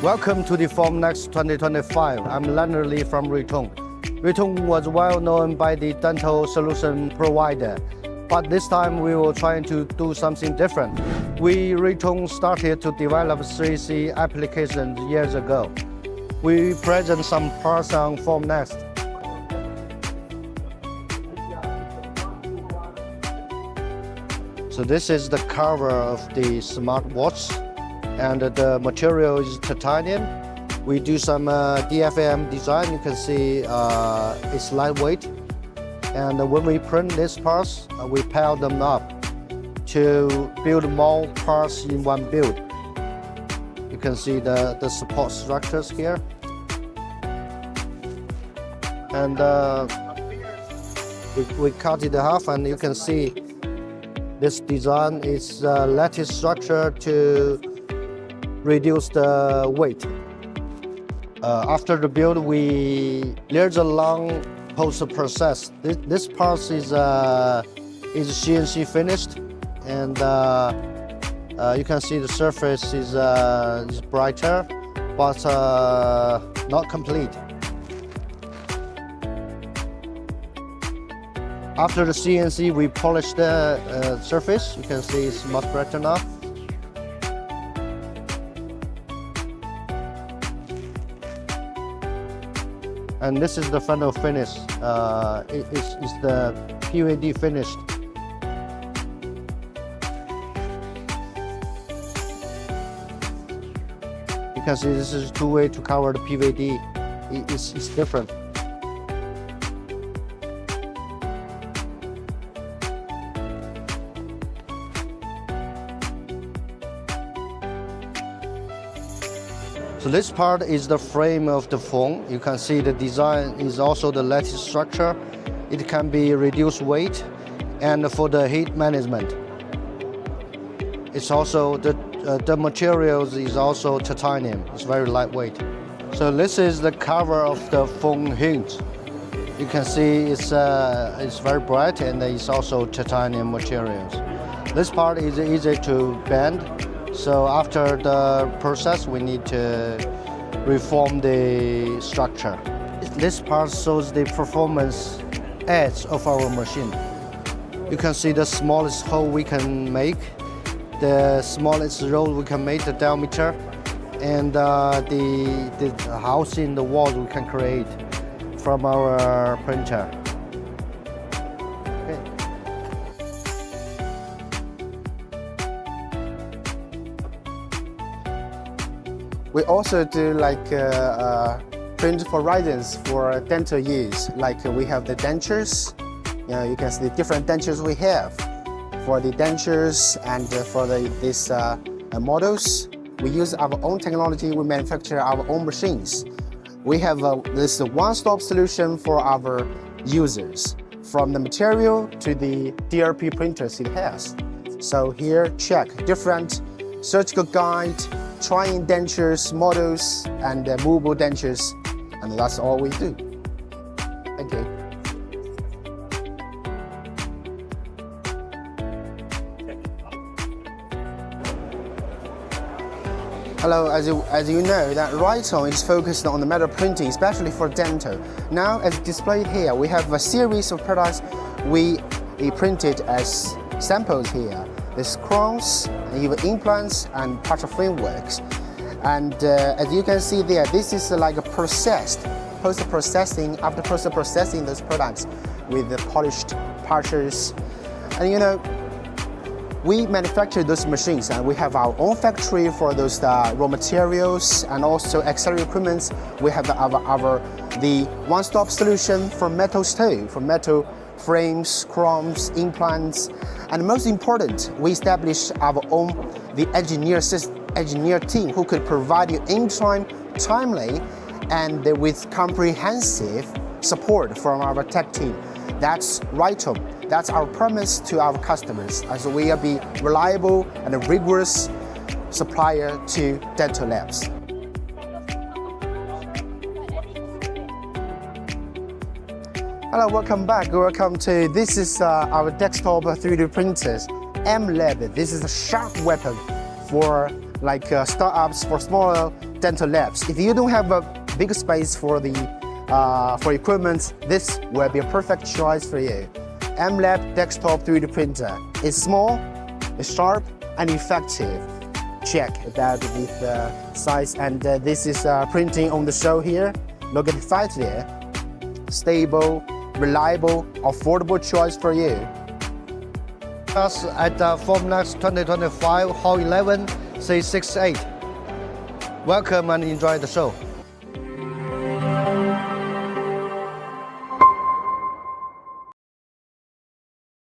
Welcome to the Formnext 2025. I'm Leonard Lee from Riton. Riton was well known by the dental solution provider, but this time we were trying to do something different. Riton started to develop 3C applications years ago. We present some parts on Formnext. So this is the cover of the smartwatch, and the material is titanium. We do some DFM design. You can see it's lightweight. And when we print these parts, we pile them up to build more parts in one build. You can see the support structures here. And we cut it in half, and you can see this design is lattice structure to reduce the weight. After the build, there's a long post-process. This part is CNC finished, and you can see the surface is brighter, but not complete. After the CNC, we polish the surface. You can see it's much better now. And this is the final finish. It's the PVD finished. You can see this is two ways to cover the PVD. It's different. So this part is the frame of the phone. You can see the design is also the lattice structure. It can be reduced weight, and for the heat management. It's also the materials is also titanium. It's very lightweight. So this is the cover of the phone hinge. You can see it's very bright, and it's also titanium materials. This part is easy to bend. So after the process, we need to reform the structure. This part shows the performance edge of our machine. You can see the smallest hole we can make, the smallest roll we can make, the diameter, and the house in the wall we can create from our printer. We also do print for Ritons for dental use. Like we have the dentures. You can see the different dentures we have. For the dentures and for these models, we use our own technology. We manufacture our own machines. We have this one-stop solution for our users, from the material to the DRP printers it has. So here, check different surgical guide, trying dentures, models, and movable dentures, and that's all we do. Thank you. Hello, as you know, that Riton is focused on the metal printing, especially for dental. Now, as displayed here, we have a series of products we printed as samples here. There's crowns, even implants, and partial frameworks. And as you can see there, this is like a post-processing, after post-processing those products with the polished parts. And we manufacture those machines, and we have our own factory for those raw materials and also auxiliary equipment. We have the one-stop solution for metal stove, for metal frames, crowns, implants, and most important, we established our own engineer team who could provide you anytime, timely, and with comprehensive support from our tech team. That's Riton. That's our promise to our customers, as we will be reliable and a rigorous supplier to dental labs. Hello, welcome back. Welcome to, this is our desktop 3D printers, MLab. This is a sharp weapon for startups, for smaller dental labs. If you don't have a big space for the for equipment, this will be a perfect choice for you. MLab desktop 3D printer. It's small, it's sharp, and effective. Check that with the size, and this is printing on the show here. Look at the size there. Stable, reliable, affordable choice for you. Us at Formnext 2025 Hall 11 C68. Welcome and enjoy the show.